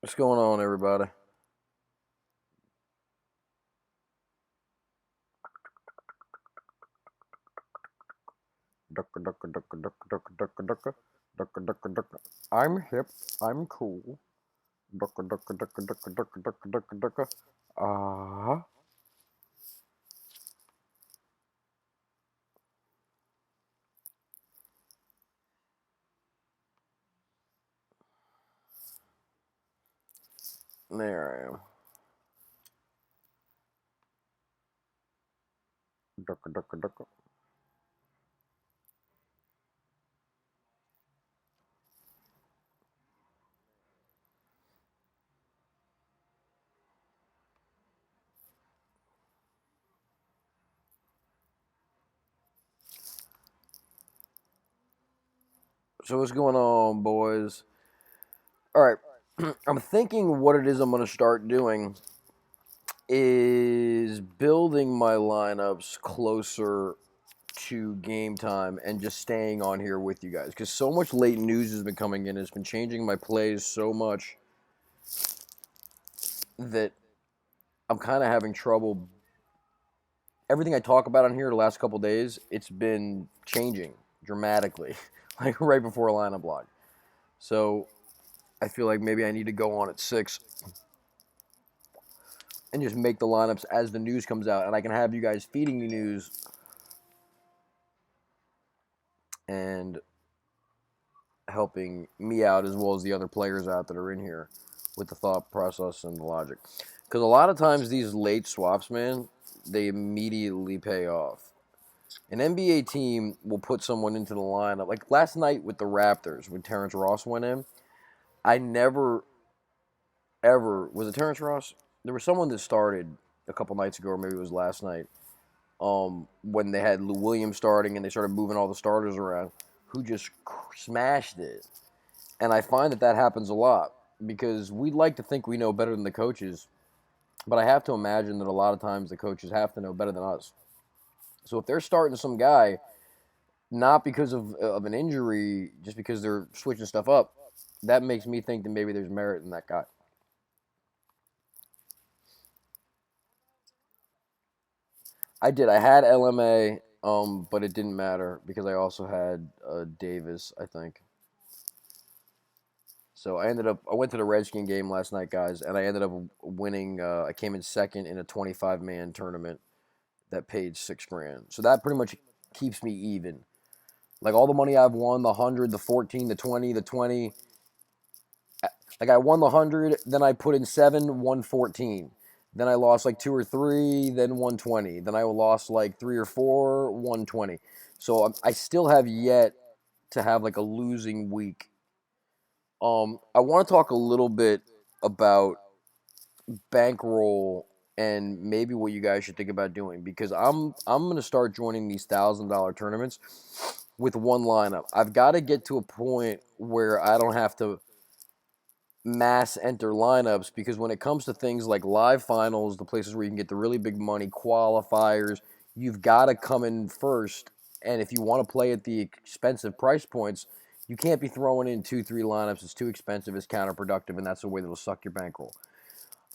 What's going on, everybody? Ducka, ducka, ducka, ducka, ducka, ducka, ducka, ducka, ducka, ducka. I'm hip. I'm cool. Ducka, ducka, ducka, ducka, ducka, ducka, ducka, ducka. Ah, there I am. Ducka, ducka, ducka. So what's going on, boys? All right. I'm thinking what it is I'm going to start doing is building my lineups closer to game time and just staying on here with you guys because so much late news has been coming in. It's been changing my plays so much that I'm kind of having trouble. Everything I talk about on here the last couple days, it's been changing dramatically, like right before a lineup block. So I feel like maybe I need to go on at 6 and just make the lineups as the news comes out, and I can have you guys feeding me news and helping me out as well as the other players out that are in here with the thought process and the logic. Because a lot of times these late swaps, man, they immediately pay off. An NBA team will put someone into the lineup. Like last night with the Raptors, when Terrence Ross went in, I never, ever, was it Terrence Ross? There was someone that started a couple nights ago, or maybe it was last night, when they had Lou Williams starting and they started moving all the starters around, who just smashed it. And I find that that happens a lot because we like to think we know better than the coaches, but I have to imagine that a lot of times the coaches have to know better than us. So if they're starting some guy not because of an injury, just because they're switching stuff up, that makes me think that maybe there's merit in that guy. I did. I had LMA, but it didn't matter because I also had Davis, I think. So I ended up. I went to the Redskin game last night, guys, and I ended up winning. I came in second in a 25-man tournament that paid 6 grand. So that pretty much keeps me even. Like all the money I've won, the 100, the 14, the 20, like I won the 100, then I put in 7, won 14. Then I lost like 2 or 3, then 120. Then I lost like 3 or 4, 120. So I still have yet to have like a losing week. I want to talk a little bit about bankroll and maybe what you guys should think about doing because I'm gonna start joining these $1,000 tournaments with one lineup. I've got to get to a point where I don't have to mass enter lineups because when it comes to things like live finals, the places where you can get the really big money, qualifiers, you've got to come in first. And if you want to play at the expensive price points, you can't be throwing in 2, 3 lineups. It's too expensive. It's counterproductive, and that's the way that'll suck your bankroll.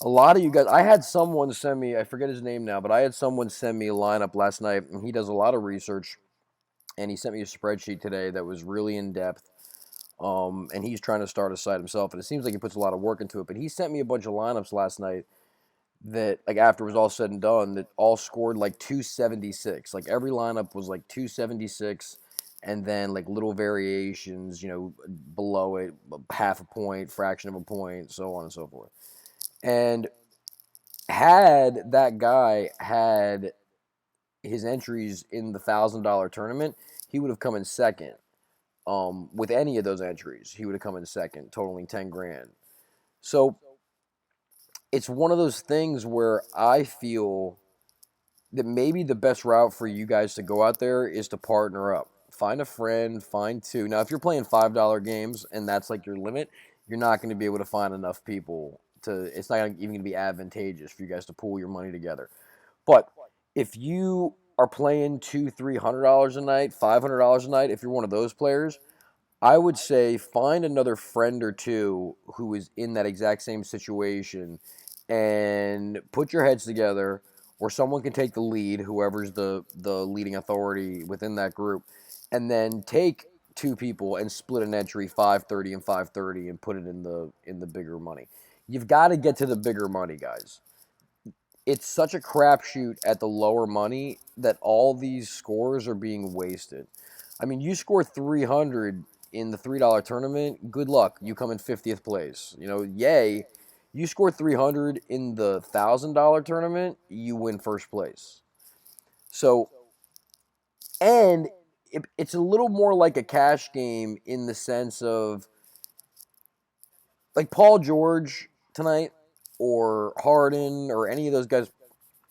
A lot of you guys, I had someone send me, I forget his name now, but I had someone send me a lineup last night, and he does a lot of research, and he sent me a spreadsheet today that was really in depth. And he's trying to start a site himself, and it seems like he puts a lot of work into it. But he sent me a bunch of lineups last night that, like, after it was all said and done, that all scored like 276. Like every lineup was like 276, and then like little variations, below it, half a point, fraction of a point, so on and so forth. And had that guy had his entries in the $1,000 tournament, he would have come in second. With any of those entries, he would have come in second, totaling 10 grand. So it's one of those things where I feel that maybe the best route for you guys to go out there is to partner up. Find a friend, find two. Now, if you're playing $5 games and that's like your limit, you're not going to be able to find enough people to. It's not even going to be advantageous for you guys to pool your money together. But if you are playing $200, $300 a night, $500 a night, if you're one of those players, I would say find another friend or two who is in that exact same situation and put your heads together, or someone can take the lead, whoever's the leading authority within that group, and then take two people and split an entry 530 and 530 and put it in the bigger money. You've got to get to the bigger money, guys. It's such a crapshoot at the lower money that all these scores are being wasted. I mean, you score 300 in the $3 tournament, good luck. You come in 50th place. Yay. You score 300 in the $1,000 tournament, you win first place. So, and it's a little more like a cash game in the sense of like Paul George tonight or Harden or any of those guys.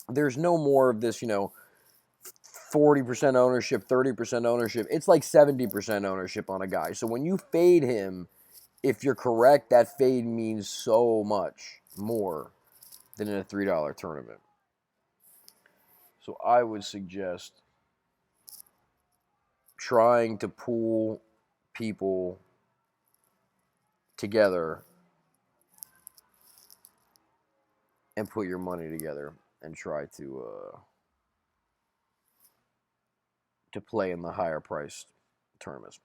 There's no more of this, 40% ownership, 30% ownership. It's like 70% ownership on a guy. So when you fade him, if you're correct, that fade means so much more than in a $3 tournament. So I would suggest trying to pool people together and put your money together and try to play in the higher priced tournaments.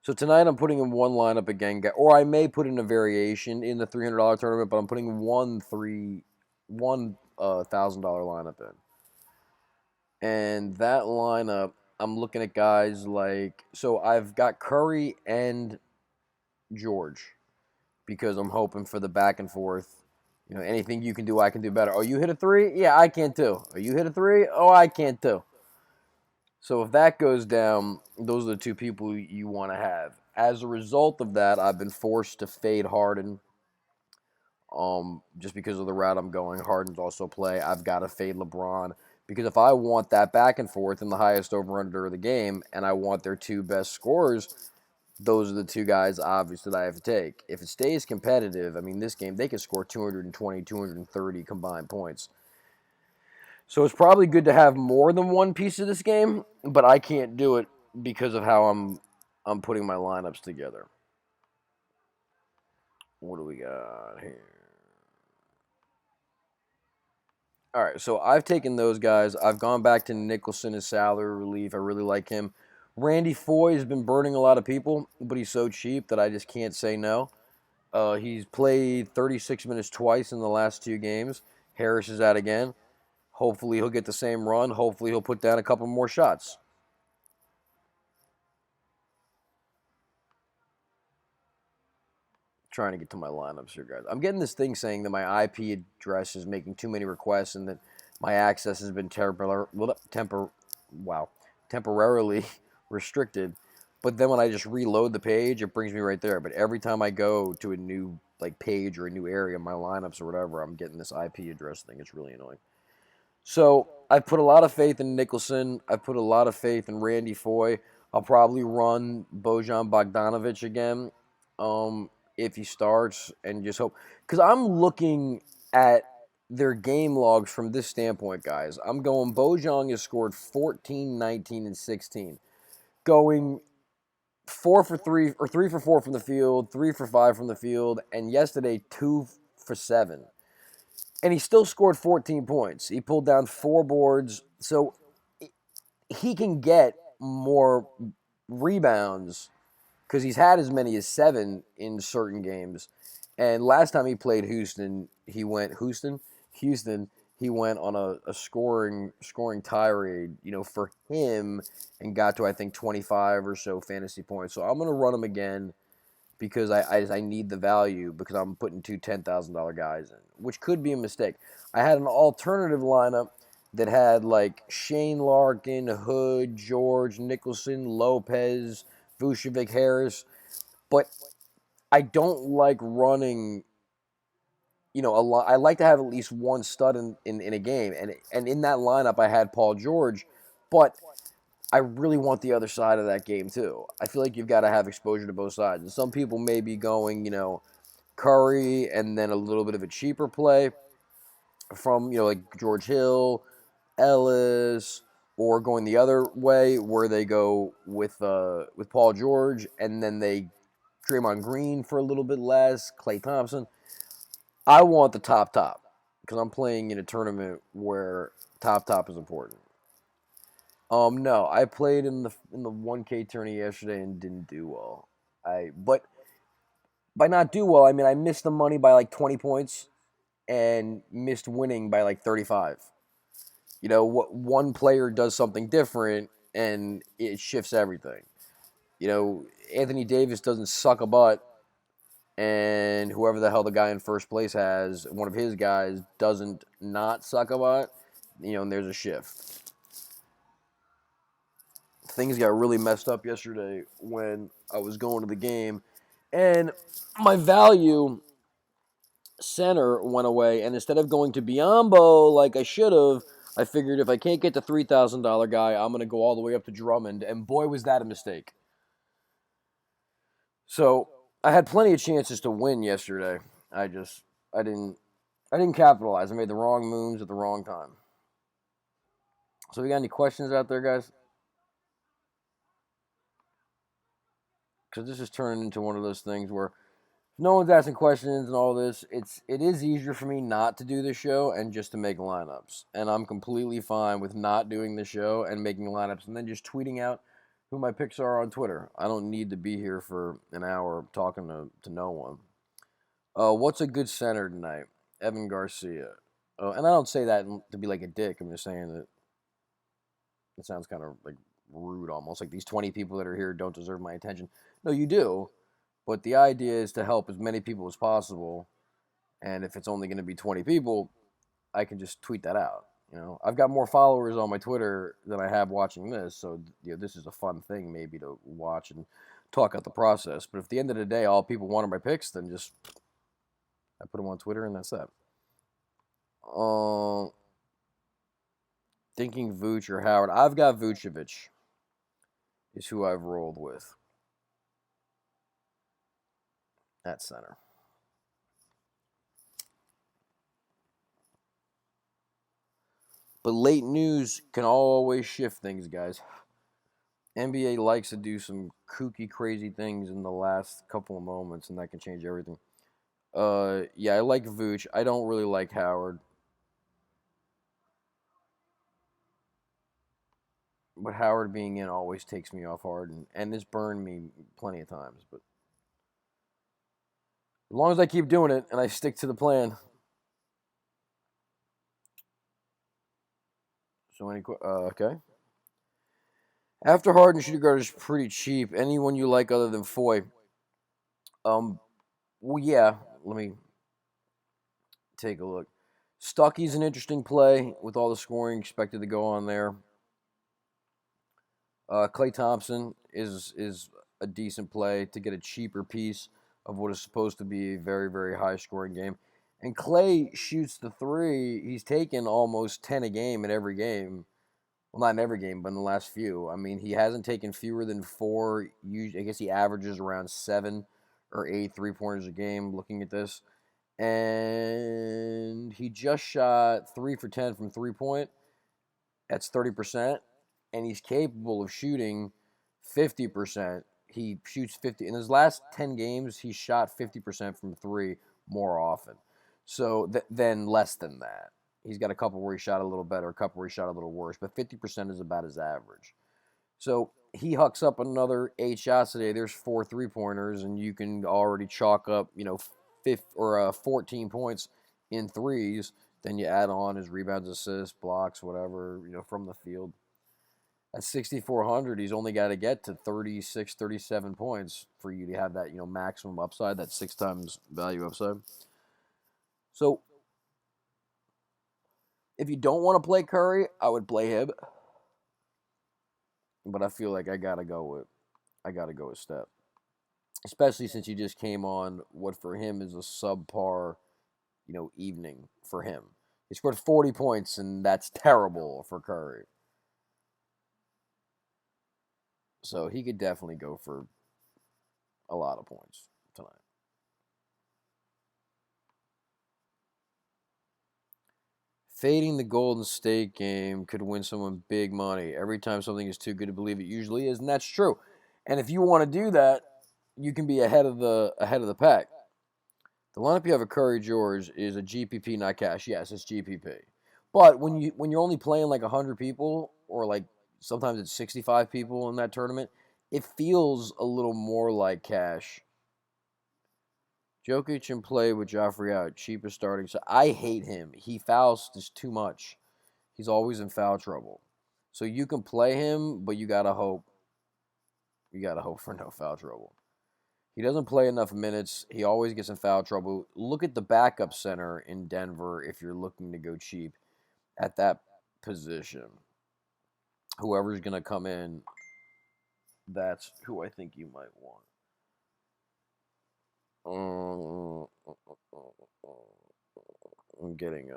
So tonight I'm putting in one lineup again, or I may put in a variation in the $300 tournament, but I'm putting one $1,000 lineup in, and that lineup I'm looking at guys like, so I've got Curry and George because I'm hoping for the back and forth. Anything you can do, I can do better. Oh, you hit a three? Yeah, I can too. Oh, you hit a three? Oh, I can too. So if that goes down, those are the two people you want to have. As a result of that, I've been forced to fade Harden. Just because of the route I'm going. Harden's also play. I've got to fade LeBron because if I want that back and forth in the highest over under of the game, and I want their two best scorers, those are the two guys obviously that I have to take. If it stays competitive, I mean, this game they could score 220, 230 combined points. So it's probably good to have more than one piece of this game, but I can't do it because of how I'm putting my lineups together. What do we got here? All right, so I've taken those guys. I've gone back to Nicholson as salary relief. I really like him. Randy Foye has been burning a lot of people, but he's so cheap that I just can't say no. He's played 36 minutes twice in the last two games. Harris is out again. Hopefully he'll get the same run. Hopefully he'll put down a couple more shots. Trying to get to my lineups here, guys. I'm getting this thing saying that my IP address is making too many requests and that my access has been temporarily restricted. But then when I just reload the page, it brings me right there. But every time I go to a new page or a new area, my lineups or whatever, I'm getting this IP address thing. It's really annoying. So I put a lot of faith in Nicholson. I put a lot of faith in Randy Foye. I'll probably run Bojan Bogdanovic again if he starts and just hope. Because I'm looking at their game logs from this standpoint, guys. I'm going Bojan has scored 14, 19, and 16. Going 4 for 3 or 3 for 4 from the field, 3 for 5 from the field, and yesterday 2 for 7 and he still scored 14 points. He pulled down 4 boards. So he can get more rebounds because he's had as many as 7 in certain games. And last time he played Houston, he went Houston. He went on a scoring tirade, for him, and got to I think 25 or so fantasy points. So I'm gonna run him again because I need the value because I'm putting two $10,000 guys in, which could be a mistake. I had an alternative lineup that had like Shane Larkin, Hood, George, Nicholson, Lopez, Vucevic, Harris, but I don't like running. A lot. I like to have at least one stud in a game, and in that lineup I had Paul George, but I really want the other side of that game too. I feel like you've got to have exposure to both sides. And some people may be going, Curry and then a little bit of a cheaper play from, like George Hill, Ellis, or going the other way where they go with Paul George and then they Draymond Green for a little bit less, Klay Thompson. I want the top because I'm playing in a tournament where top is important. No, I played in the 1K tourney yesterday and didn't do well. But by not do well, I mean I missed the money by like 20 points and missed winning by like 35. What one player does something different and it shifts everything. Anthony Davis doesn't suck a butt, and whoever the hell the guy in first place has, one of his guys doesn't not suck a butt, and there's a shift. Things got really messed up yesterday when I was going to the game, and my value center went away, and instead of going to Biombo like I should have, I figured if I can't get the $3,000 guy, I'm going to go all the way up to Drummond, and boy, was that a mistake. So I had plenty of chances to win yesterday. I didn't capitalize. I made the wrong moves at the wrong time. So we got any questions out there, guys? Because this is turning into one of those things where no one's asking questions and all this. It is easier for me not to do the show and just to make lineups. And I'm completely fine with not doing the show and making lineups and then just tweeting out who my picks are on Twitter. I don't need to be here for an hour talking to no one. What's a good center tonight? Evan Garcia. And I don't say that to be like a dick. I'm just saying that it sounds kind of like rude almost. Like these 20 people that are here don't deserve my attention. No, you do. But the idea is to help as many people as possible. And if it's only going to be 20 people, I can just tweet that out. I've got more followers on my Twitter than I have watching this. So, this is a fun thing maybe to watch and talk out the process. But if at the end of the day, all people want are my picks, then just I put them on Twitter and that's that. Thinking Vooch or Howard. I've got Vucevic is who I've rolled with at center. But late news can always shift things, guys. NBA likes to do some kooky, crazy things in the last couple of moments, and that can change everything. Yeah, I like Vooch. I don't really like Howard. But Howard being in always takes me off hard, and this burned me plenty of times. But as long as I keep doing it and I stick to the plan. So okay. After Harden, shooting guard is pretty cheap. Anyone you like other than Foy? Well, yeah. Let me take a look. Stucky's an interesting play with all the scoring expected to go on there. Klay Thompson is a decent play to get a cheaper piece of what is supposed to be a very, very high scoring game. And Klay shoots the three. He's taken almost 10 a game in every game. Well, not in every game, but in the last few. I mean, he hasn't taken fewer than 4. I guess he averages around 7 or 8 3-pointers a game looking at this. And he just shot 3 for 10 from 3-point. That's 30%. And he's capable of shooting 50%. He shoots 50. In his last 10 games, he shot 50% from 3 more often. So then less than that. He's got a couple where he shot a little better, a couple where he shot a little worse, but 50% is about his average. So he hucks up another 8 shots today. There's 4 3-pointers, and you can already chalk up, 14 points in threes. Then you add on his rebounds, assists, blocks, whatever, from the field. At 6,400, he's only got to get to 36, 37 points for you to have that, maximum upside, that 6 times value upside. So if you don't want to play Curry, I would play him. But I feel like I gotta go with Steph. Especially since he just came on what for him is a subpar, evening for him. He scored 40 points, and that's terrible for Curry. So he could definitely go for a lot of points tonight. Fading the Golden State game could win someone big money. Every time something is too good to believe, it usually is, and that's true. And if you want to do that, you can be ahead of the pack. The lineup you have at Curry George is a GPP, not cash. Yes, it's GPP. But when you're only playing like 100 people, or like sometimes it's 65 people in that tournament, it feels a little more like cash. Jokic in play with Joffrey out, cheapest starting. So I hate him. He fouls just too much. He's always in foul trouble. So you can play him, but you gotta hope. You gotta hope for no foul trouble. He doesn't play enough minutes. He always gets in foul trouble. Look at the backup center in Denver if you're looking to go cheap at that position. Whoever's going to come in, that's who I think you might want. I'm getting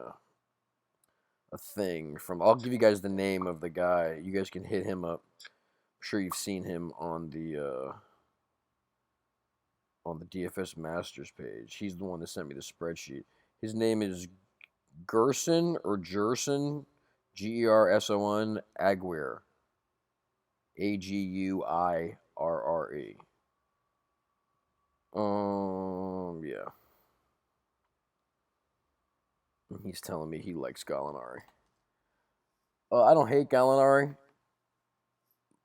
a thing from. I'll give you guys the name of the guy. You guys can hit him up. I'm sure you've seen him on the DFS Masters page. He's the one that sent me the spreadsheet. His name is Gerson or Gerson, Gerson Aguirre, Aguirre. Yeah. He's telling me he likes Gallinari. I don't hate Gallinari,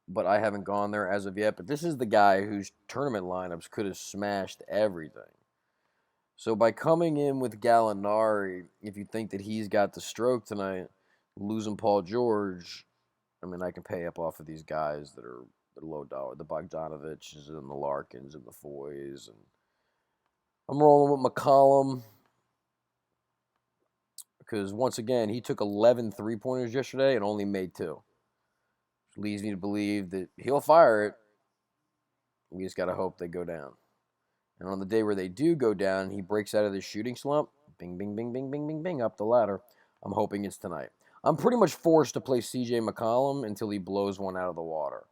but I haven't gone there as of yet. But this is the guy whose tournament lineups could have smashed everything. So by coming in with Gallinari, if you think that he's got the stroke tonight, losing Paul George, I mean, I can pay up off of these guys that are low dollar, the Bogdanoviches and the Larkins and the Foys, and I'm rolling with McCollum because once again he took 11 3-pointers yesterday and only made 2, which leads me to believe that he'll fire it. We just gotta hope they go down. And on the day where they do go down, he breaks out of the shooting slump. Bing, bing, bing, bing, bing, bing, bing, up the ladder. I'm hoping it's tonight. I'm pretty much forced to play C.J. McCollum until he blows one out of the water.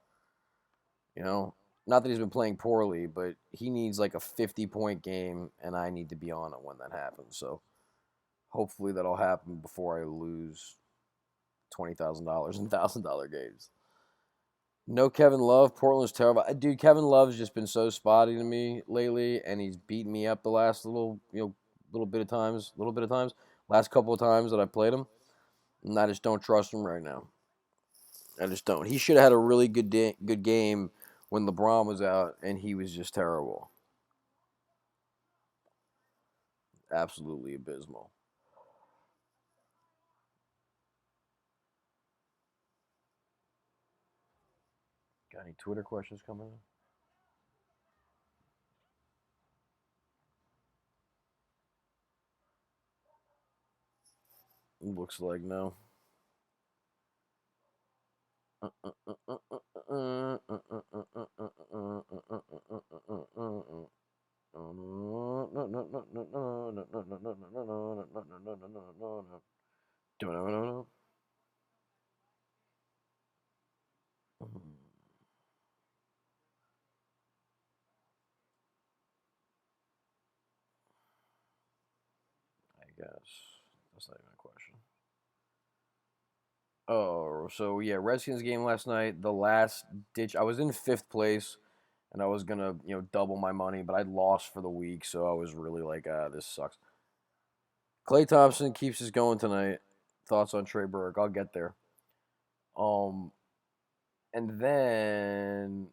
You know, not that he's been playing poorly, but he needs like a 50-point game, and I need to be on it when that happens. So hopefully that'll happen before I lose $20,000 in $1,000 games. No Kevin Love. Portland's terrible. Dude, Kevin Love's just been so spotty to me lately, and he's beaten me up the last little bit of times. Last couple of times that I played him, and I just don't trust him right now. I just don't. He should have had a really good game when LeBron was out, and he was just terrible. Absolutely abysmal. Got any Twitter questions coming in? Looks like no. I guess that's not even a question. Oh, so yeah, Redskins game last night. The last ditch. I was in 5th place, and I was gonna double my money, but I lost for the week, so I was really like, this sucks. Clay Thompson keeps us going tonight. Thoughts on Trey Burke? I'll get there. Um, and then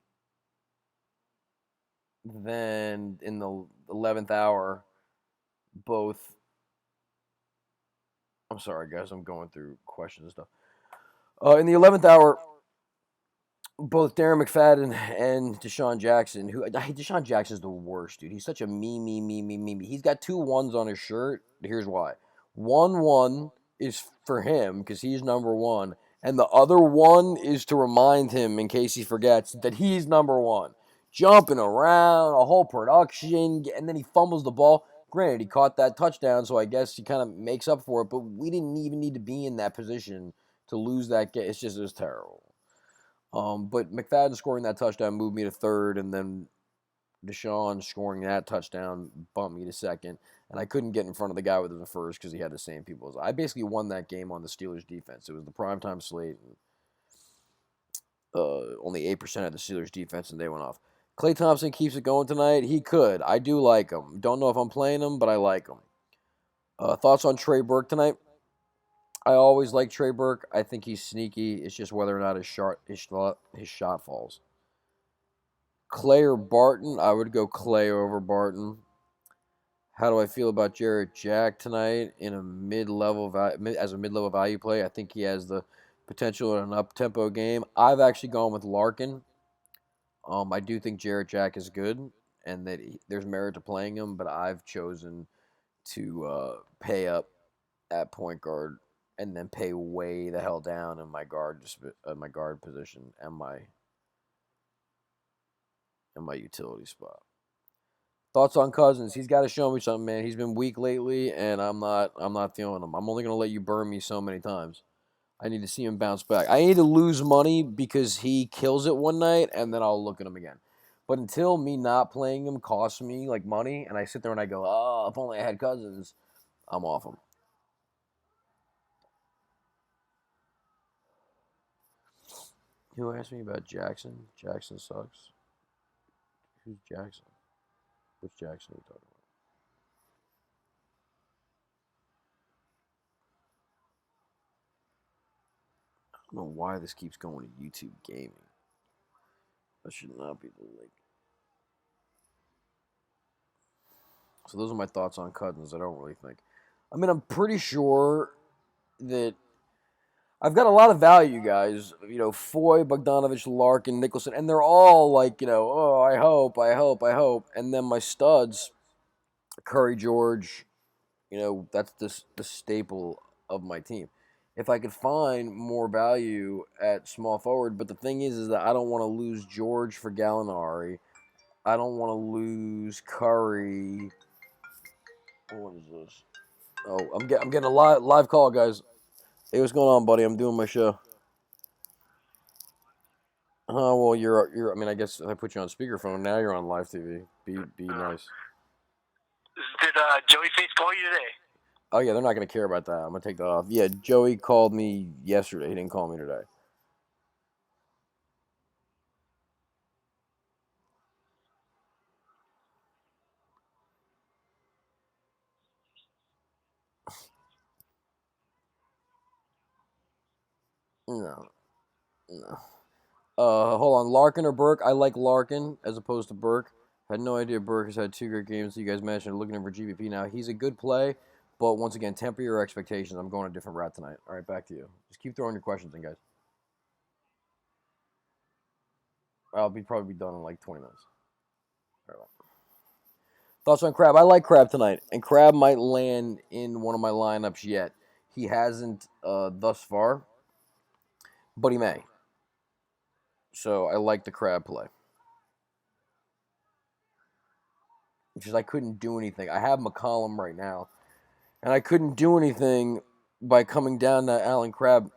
in the 11th hour, both. I'm sorry, guys. I'm going through questions and stuff. In the 11th hour, both Darren McFadden and Deshaun Jackson, who Deshaun Jackson's the worst, dude. He's such a me. He's got 2 1s on his shirt. Here's why. 1 1 is for him because he's number 1, and the other 1 is to remind him in case he forgets that he's number 1. Jumping around, a whole production, and then he fumbles the ball. Granted, he caught that touchdown, so I guess he kind of makes up for it, but we didn't even need to be in that position to lose that game. It was terrible. But McFadden scoring that touchdown moved me to 3rd, and then Deshaun scoring that touchdown bumped me to second, and I couldn't get in front of the guy with the first because he had the same people as I. Basically won that game on the Steelers defense. It was the primetime slate, and only 8% of the Steelers defense, and they went off. Klay Thompson keeps it going tonight. He could. I do like him. Don't know if I'm playing him, but I like him. Thoughts on Trey Burke tonight? I always like Trey Burke. I think he's sneaky. It's just whether or not his shot falls. Clay or Barton? I would go Clay over Barton. How do I feel about Jarrett Jack tonight in a mid-level as a mid-level value play? I think he has the potential in an up-tempo game. I've actually gone with Larkin. I do think Jarrett Jack is good and that there's merit to playing him, but I've chosen to pay up at point guard and then pay way the hell down in my guard position and my utility spot. Thoughts on Cousins? He's got to show me something, man. He's been weak lately, and I'm not feeling him. I'm only gonna let you burn me so many times. I need to see him bounce back. I need to lose money because he kills it one night, and then I'll look at him again. But until me not playing him costs me like money, and I sit there and I go, oh, if only I had Cousins, I'm off him. Who asked me about Jackson? Jackson sucks. Who's Jackson? Which Jackson are you talking about? I don't know why this keeps going to YouTube gaming. That should not be the link. So those are my thoughts on Cousins. I don't really think. I mean, I'm pretty sure that I've got a lot of value, guys. You know, Foy, Bogdanovich, Larkin, Nicholson, and they're all like, oh, I hope, I hope, I hope. And then my studs, Curry, George, that's the staple of my team. If I could find more value at small forward, but the thing is that I don't want to lose George for Gallinari. I don't want to lose Curry. What is this? Oh, I'm getting a live call, guys. Hey, what's going on, buddy? I'm doing my show. Oh well, you're. I mean, I guess if I put you on speakerphone, now you're on live TV. Be nice. Did Joey Face call you today? Oh yeah, they're not gonna care about that. I'm gonna take that off. Yeah, Joey called me yesterday. He didn't call me today. No, no. Hold on, Larkin or Burke? I like Larkin as opposed to Burke. Had no idea Burke has had 2 great games. You guys mentioned looking for GBP now. He's a good play, but once again, temper your expectations. I'm going a different route tonight. All right, back to you. Just keep throwing your questions in, guys. I'll probably be done in like 20 minutes. All right. Thoughts on Crab? I like Crab tonight, and Crab might land in one of my lineups yet. He hasn't thus far, but he may. So I like the Crab play. Because I couldn't do anything. I have McCollum right now, and I couldn't do anything by coming down to Alan Crab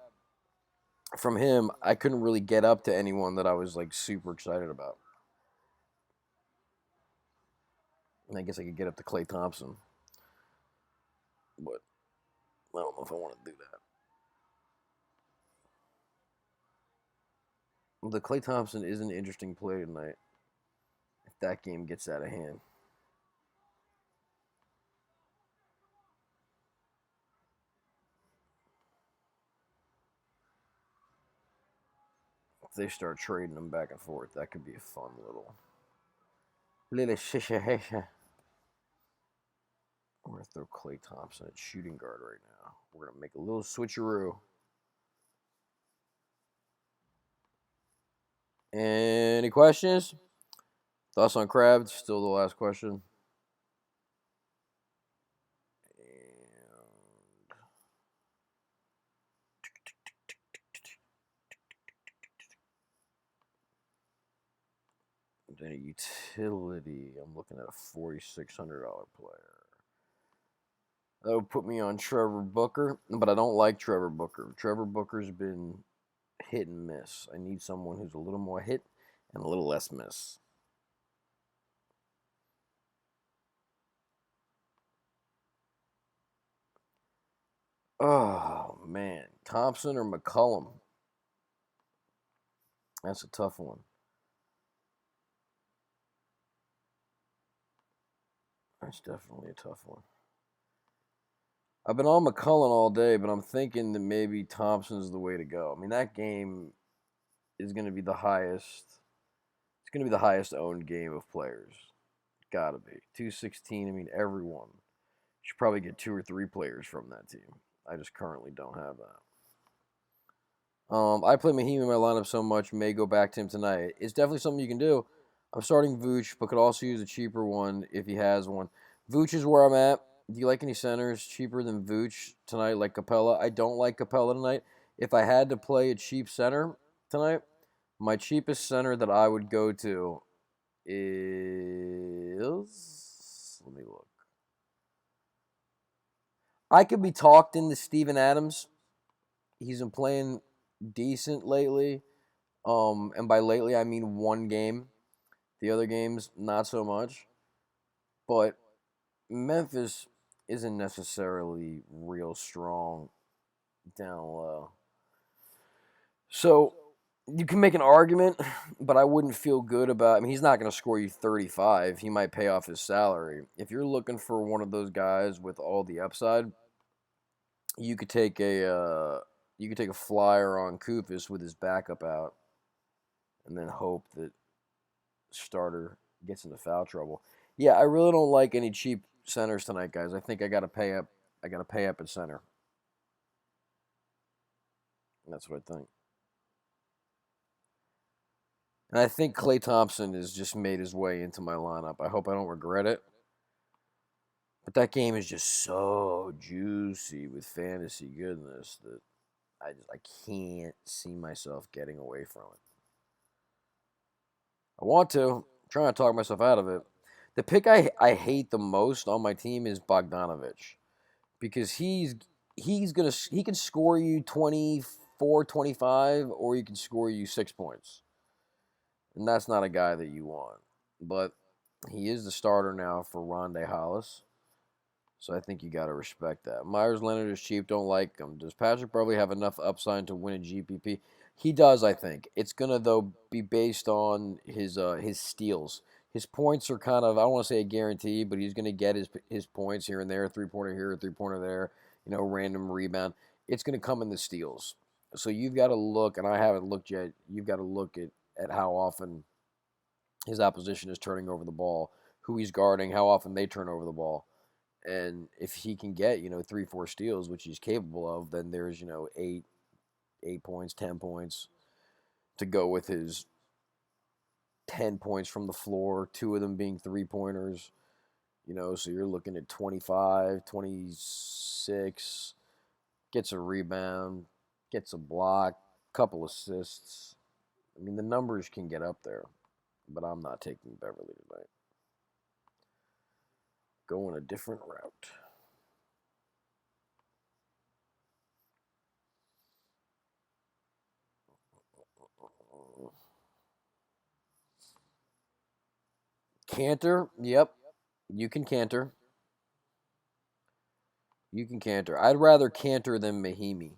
from him. I couldn't really get up to anyone that I was like super excited about. And I guess I could get up to Klay Thompson, but I don't know if I want to do that. The Klay Thompson is an interesting play tonight if that game gets out of hand. If they start trading them back and forth, that could be a fun little shisha. We're going to throw Klay Thompson at shooting guard right now. We're going to make a little switcheroo. Any questions? Thoughts on Crab? Still the last question. And then a utility. I'm looking at a $4,600 player. That would put me on Trevor Booker, but I don't like Trevor Booker. Trevor Booker's been hit and miss. I need someone who's a little more hit and a little less miss. Oh man, Thompson or McCullum? That's a tough one. That's definitely a tough one. I've been on McCullum all day, but I'm thinking that maybe Thompson's the way to go. I mean, that game is going to be the highest. It's going to be the highest owned game of players. Gotta be 216. I mean, everyone should probably get two or three players from that team. I just currently don't have that. I play Mahim in my lineup so much, may go back to him tonight. It's definitely something you can do. I'm starting Vooch, but could also use a cheaper one if he has one. Vooch is where I'm at. Do you like any centers cheaper than Vooch tonight, like Capella? I don't like Capella tonight. If I had to play a cheap center tonight, my cheapest center that I would go to is. Let me look. I could be talked into Steven Adams. He's been playing decent lately. And by lately I mean one game. The other games not so much. But Memphis isn't necessarily real strong down low. So you can make an argument, but I wouldn't feel good about. I mean, he's not going to score you 35. He might pay off his salary. If you're looking for one of those guys with all the upside, you could take a flyer on Koufis with his backup out, and then hope that starter gets into foul trouble. Yeah, I really don't like any cheap centers tonight, guys. I think I got to pay up. I got to pay up at center. That's what I think. And I think Klay Thompson has just made his way into my lineup. I hope I don't regret it. But that game is just so juicy with fantasy goodness that I can't see myself getting away from it. I want to. I'm trying to talk myself out of it. The pick I hate the most on my team is Bogdanovich because he can score you 24, 25, or he can score you 6 points. And that's not a guy that you want. But he is the starter now for Rondae Hollis. So I think you got to respect that. Myers Leonard is cheap. Don't like him. Does Patrick Beverley have enough upside to win a GPP? He does, I think. It's gonna though be based on his steals. His points are kind of I don't want to say a guarantee, but he's gonna get his points here and there, 3-pointer here, 3-pointer there. Random rebound. It's gonna come in the steals. So you've got to look, and I haven't looked yet. You've got to look at how often his opposition is turning over the ball, who he's guarding, how often they turn over the ball. And if he can get, 3, 4 steals, which he's capable of, then there's, 8 points, 10 points to go with his 10 points from the floor, two of them being 3-pointers. So you're looking at 25, 26, gets a rebound, gets a block, couple assists. I mean, the numbers can get up there, but I'm not taking Beverly tonight. Going a different route. Cantor, yep, you can canter. You can canter. I'd rather canter than Mahimi.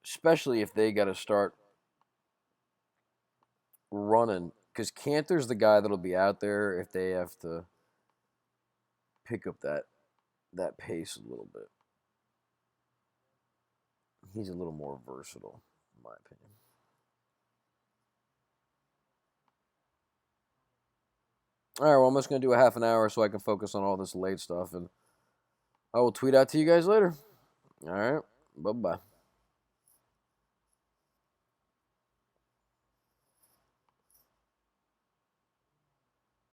Especially if they got to start running. Because Cantor's the guy that'll be out there if they have to pick up that pace a little bit. He's a little more versatile, in my opinion. All right, well, I'm just going to do a half an hour so I can focus on all this late stuff. And I will tweet out to you guys later. All right, bye bye.